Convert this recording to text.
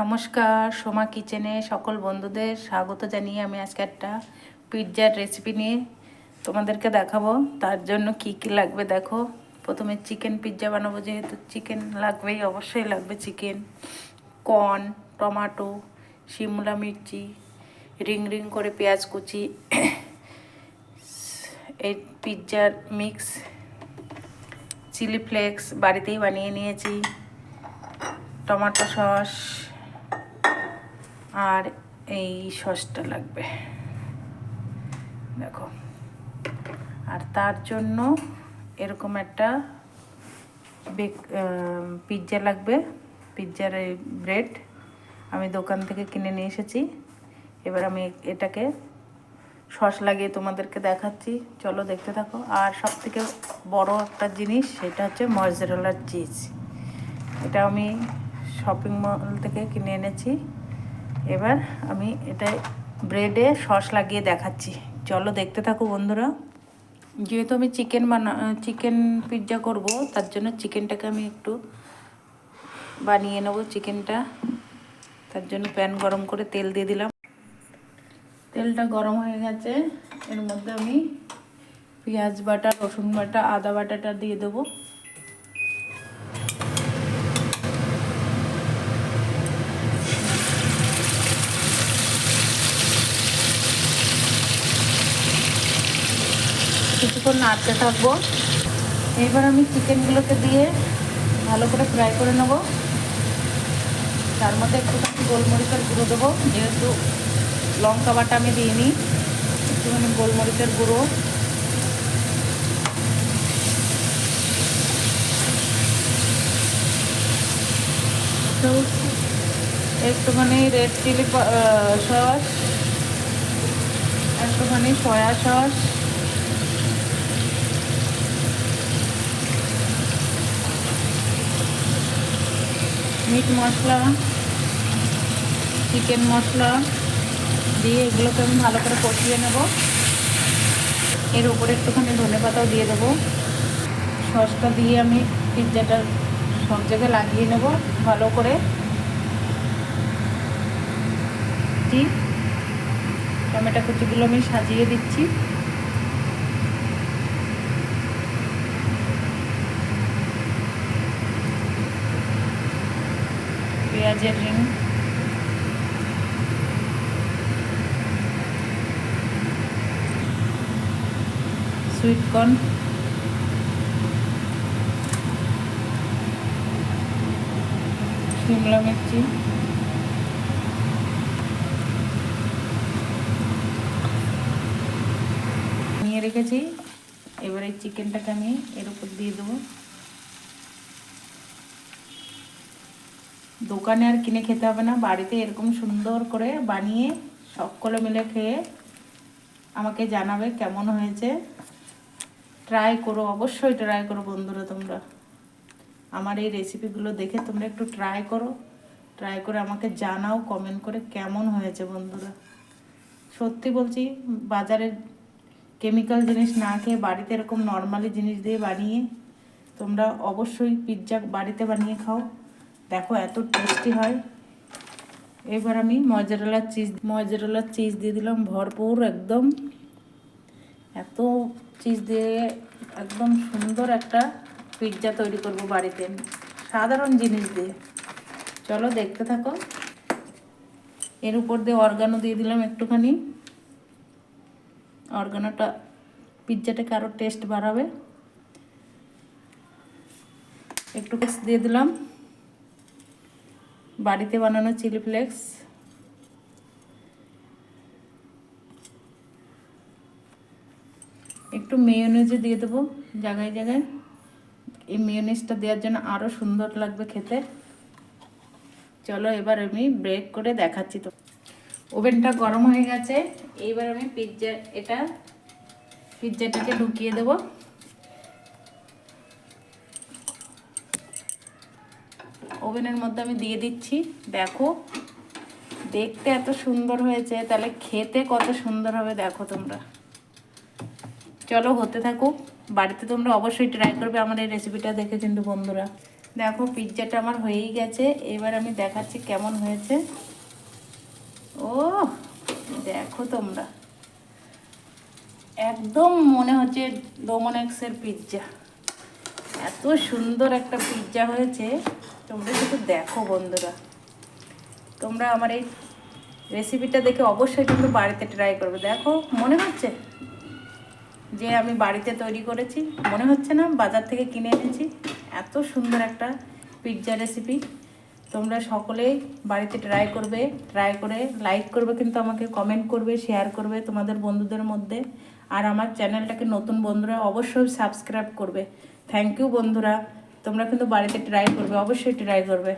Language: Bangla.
নমস্কার, সোমা কিচেনে সকল বন্ধুদের স্বাগত জানিয়ে আমি আজকে একটা পিৎজার রেসিপি নিয়ে তোমাদেরকে দেখাবো। তার জন্য কি কি লাগবে দেখো। প্রথমে চিকেন পিৎজা বানাবো, যেহেতু চিকেন লাগবেই, অবশ্যই লাগবে chicken, corn, tomato, Shimla Mirchi, ring ring করে পেঁয়াজ কুচি, এই পিৎজার মিক্স, চিলি ফ্লেক্স বাড়িতেই বানিয়ে নিয়েছি, টমেটো সস, আর এই সসটা লাগবে দেখো। আর তার জন্য এরকম একটা পিৎজা লাগবে, পিৎজার এই ব্রেড আমি দোকান থেকে কিনে নিয়ে এসেছি। এবার আমি এটাকে সস লাগিয়ে তোমাদেরকে দেখাচ্ছি, চলো দেখতে থাকো। আর সবথেকে বড় একটা জিনিস, সেটা হচ্ছে মজেরেলা চিজ। এটা আমি শপিং মল থেকে কিনে এনেছি। এবার আমি এটা ব্রেডে সস লাগিয়ে দেখাচ্ছি, চলো দেখতে থাকো বন্ধুরা। যেহেতু আমি চিকেন পিৎজা করব, তার জন্য চিকেনটাকে আমি একটু বানিয়ে নেব চিকেনটা। তার জন্য প্যান গরম করে তেল দিয়ে দিলাম। তেলটা গরম হয়ে গেছে, এর মধ্যে আমি পেঁয়াজ বাটা, রসুন বাটা, আদা বাটাটা দিয়ে দেবো। কিছুক্ষণ নাড়তে থাকবো। এবার আমি চিকেনগুলোকে দিয়ে ভালো করে ফ্রাই করে নেব। তার মধ্যে একটুখানি গোলমরিচের গুঁড়ো দেবো, যেহেতু লঙ্কা বাটা আমি দিইনি, একটুখানি গোলমরিচের গুঁড়ো, একটুখানি রেড চিলি সস, একটুখানি সয়া সস, মিট মশলা, চিকেন মশলা দিয়ে এগুলোকে আমি ভালো করে কষিয়ে নেব। এর উপরে একটুখানি ধনেপাতাও দিয়ে দেবো। সসটা দিয়ে আমি পিৎজাটা সব জায়গায় লাগিয়ে নেব ভালো করে। টমেটো কুচিগুলো আমি সাজিয়ে দিচ্ছি। পেঁয়াজের ring, sweet corn, Shimla Mirchi, নিয়ে রেখেছি। এবার এই চিকেনটাকে আমি এর উপর দিয়ে দেবো। দোকানে আর কিনে খেতে হবে না, বাড়িতে এরকম সুন্দর করে বানিয়ে সকলে মিলে খেয়ে আমাকে জানাবে কেমন হয়েছে। ট্রাই করো, অবশ্যই ট্রাই করো বন্ধুরা। তোমরা আমার এই রেসিপিগুলো দেখে তোমরা একটু ট্রাই করো, ট্রাই করে আমাকে জানাও কমেন্ট করে কেমন হয়েছে বন্ধুরা। সত্যি বলছি, বাজারের কেমিক্যাল জিনিস না খেয়ে বাড়িতে এরকম নর্মালি জিনিস দিয়ে বানিয়ে তোমরা অবশ্যই পিৎজা বাড়িতে বানিয়ে খাও, দেখো এত টেস্টি হয়। এবার আমি মজেরেলা চিজ দিয়ে দিলাম ভরপুর একদম। এত চিজ দিয়ে একদম সুন্দর একটা পিৎজা তৈরি করব বাড়িতে, সাধারণ জিনিস দিয়ে। চলো দেখতে থাকো। এর উপর দিয়ে অরগানো দিয়ে দিলাম একটুখানি। অরগানোটা পিৎজাটাকে আরও টেস্ট বাড়াবে। একটু দিয়ে দিলাম বাড়িতে বানানো চিলি ফ্লেক্স। একটু মেয়োনেজও দিয়ে দেবো জায়গায় জায়গায়। এই মেয়োনেজটা দেওয়ার জন্য আরও সুন্দর লাগবে খেতে। চলো এবার আমি ব্রেক করে দেখাচ্ছি। তো ওভেনটা গরম হয়ে গেছে, এইবার আমি পিৎজাটাকে ঢুকিয়ে দেব। ওভেনের মধ্যে আমি দিয়ে দিচ্ছি। দেখো দেখতে এত সুন্দর হয়েছে, তাহলে খেতে কত সুন্দর হবে দেখো তোমরা। চলো হতে থাকুক। বাড়িতে তোমরা অবশ্যই ট্রাই করবে আমার এই রেসিপিটা দেখে কিন্তু বন্ধুরা। দেখো পিৎজাটা আমার হয়েই গেছে, এবার আমি দেখাচ্ছি কেমন হয়েছে। ও দেখো তোমরা, একদম মনে হচ্ছে ডোমিনোসের পিৎজা। এত সুন্দর একটা পিৎজা হয়েছে, তোমরা শুধু দেখো বন্ধুরা। তোমরা আমার এই রেসিপিটা দেখে অবশ্যই কিন্তু বাড়িতে ট্রাই করবে। দেখো মনে হচ্ছে যে আমি বাড়িতে তৈরি করেছি, মনে হচ্ছে না বাজার থেকে কিনে এনেছি। এত সুন্দর একটা পিৎজা রেসিপি। তোমরা সকলেই বাড়িতে ট্রাই করবে, ট্রাই করে লাইক করবে, কিন্তু আমাকে কমেন্ট করবে, শেয়ার করবে তোমাদের বন্ধুদের মধ্যে। আর আমার চ্যানেলটাকে নতুন বন্ধুরা অবশ্যই সাবস্ক্রাইব করবে। থ্যাংক ইউ বন্ধুরা, তোমরা কিন্তু বাড়িতে ট্রাই করবে, অবশ্যই ট্রাই করবে।